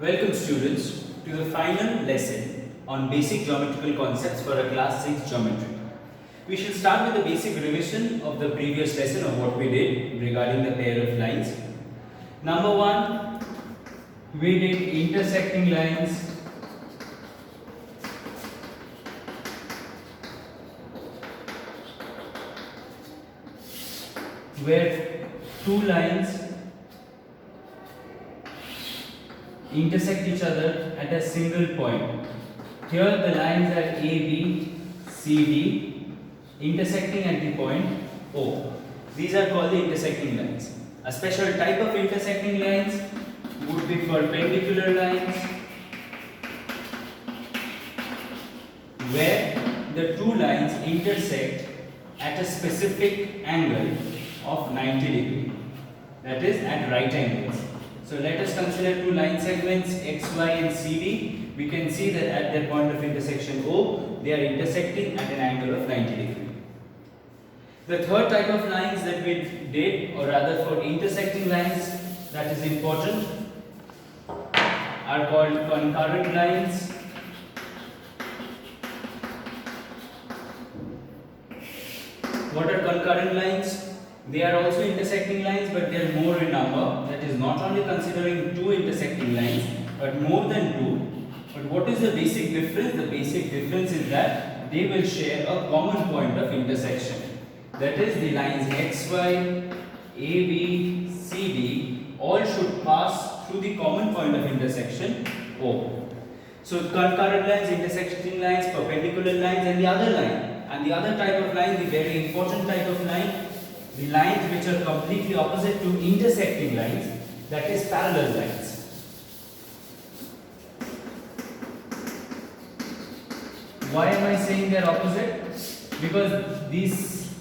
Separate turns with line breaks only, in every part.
Welcome students to the final lesson on basic geometrical concepts for a class 6 geometry. We shall start with the basic revision of the previous lesson of what we did regarding the pair of lines. Number 1, we did intersecting lines. Where two lines intersect each other at a single point. Here the lines are A, B, C, D intersecting at the point O. These are called the intersecting lines. A special type of intersecting lines would be perpendicular lines, where the two lines intersect at a specific angle of 90 degree, that is at right angles. So let us consider two line segments XY and CD. We can see that at their point of intersection O, they are intersecting at an angle of 90 degree. The third type of lines that we did, or rather for intersecting lines that is important, are called concurrent lines. What are concurrent lines? They are also intersecting lines, but they are more in number. That is not only considering two intersecting lines, but more than two. But what is the basic difference? The basic difference is that they will share a common point of intersection. That is, the lines XY, AB, CD all should pass through the common point of intersection O. So concurrent lines, intersecting lines, perpendicular lines, and the other line. And the other type of line, the very important type of line, the lines which are completely opposite to intersecting lines, that is parallel lines. Why am I saying they are opposite? Because these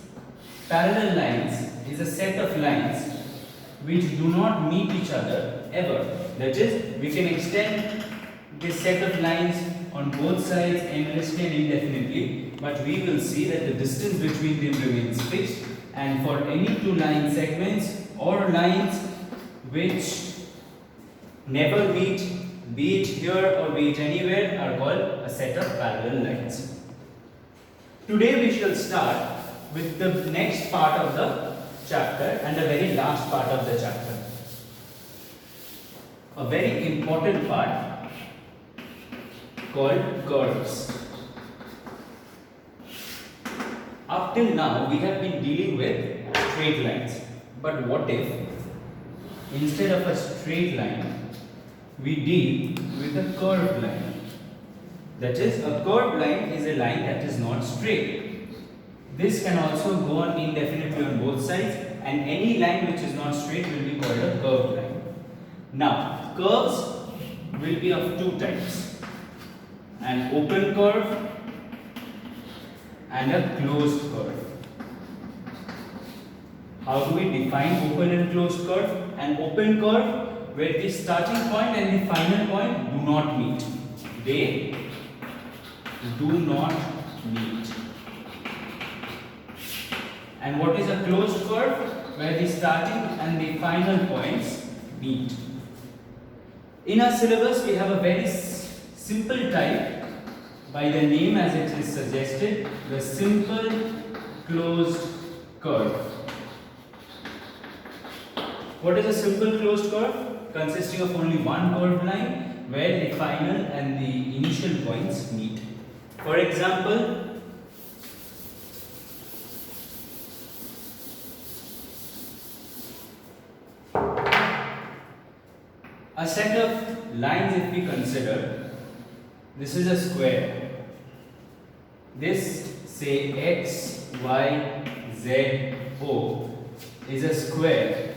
parallel lines is a set of lines which do not meet each other ever. That is, we can extend this set of lines on both sides endlessly and indefinitely, but we will see that the distance between them remains fixed. And for any two line segments or lines which never meet, be it here or be it anywhere, are called a set of parallel lines. Today we shall start with the next part of the chapter and the very last part of the chapter. A very important part called curves. Up till now, we have been dealing with straight lines. But what if, instead of a straight line, we deal with a curved line? That is, a curved line is a line that is not straight. This can also go on indefinitely on both sides, and any line which is not straight will be called a curved line. Now, curves will be of two types: an open curve and a closed curve. How do we define open and closed curve? An open curve where the starting point and the final point do not meet. They do not meet. And what is a closed curve? Where the starting and the final points meet. In our syllabus, we have a very simple type, by the name as it is suggested, the simple closed curve. What is a simple closed curve? Consisting of only one curved line where the final and the initial points meet. For example, a set of lines, if we consider, this is a square. This, say, X, Y, Z, O is a square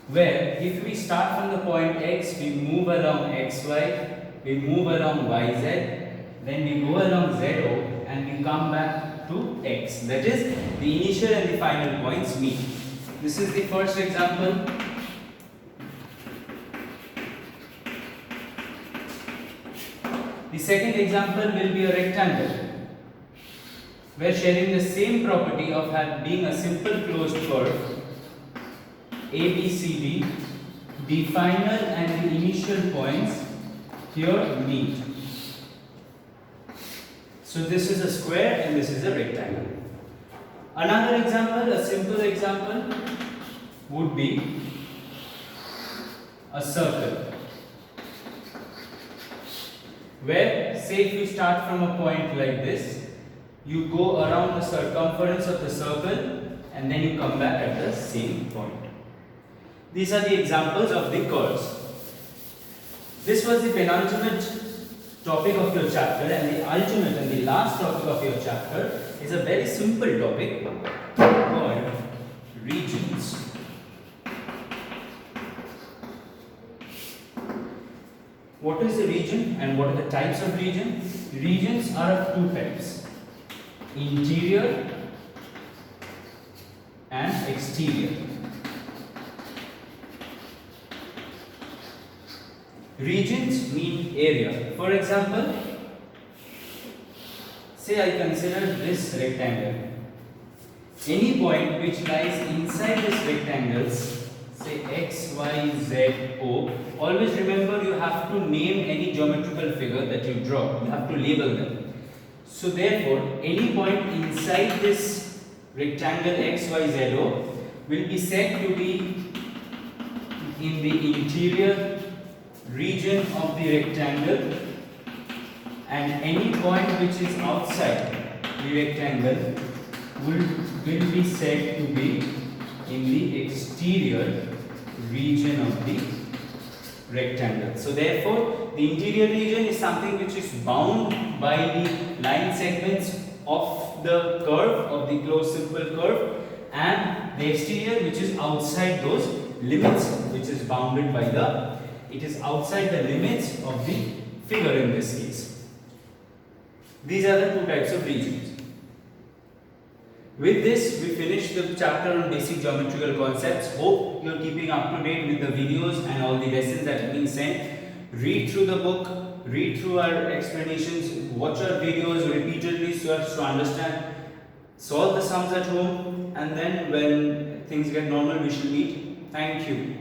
where if we start from the point X, we move along XY, we move along YZ, then we go along ZO and we come back to X. That is, the initial and the final points meet. This is the first example. The second example will be a rectangle, where sharing the same property of being a simple closed curve, ABCD, the final and the initial points here meet. So this is a square and this is a rectangle. Another example, a simple example would be a circle. Where, say if you start from a point like this, you go around the circumference of the circle and then you come back at the same point. These are the examples of the curves. This was the penultimate topic of your chapter, and the ultimate and the last topic of your chapter is a very simple topic called regions. What is the region and what are the types of region? Regions are of two types: interior and exterior. Regions mean area. For example, say I consider this rectangle. Any point which lies inside this rectangle, say x, y, z, o, always remember you have to name any geometrical figure that you draw. You have to label them. So therefore, any point inside this rectangle x, y, z, o will be said to be in the interior region of the rectangle, and any point which is outside the rectangle will be said to be in the exterior region of the rectangle. So therefore, the interior region is something which is bound by the line segments of the curve, of the closed simple curve, and the exterior which is outside those limits, which is bounded by the, it is outside the limits of the figure in this case. These are the two types of regions. With this, we finish the chapter on basic geometrical concepts. Hope you are keeping up to date with the videos and all the lessons that have been sent. Read through the book, read through our explanations, watch our videos repeatedly so as to understand. Solve the sums at home, and then when things get normal, we shall meet. Thank you.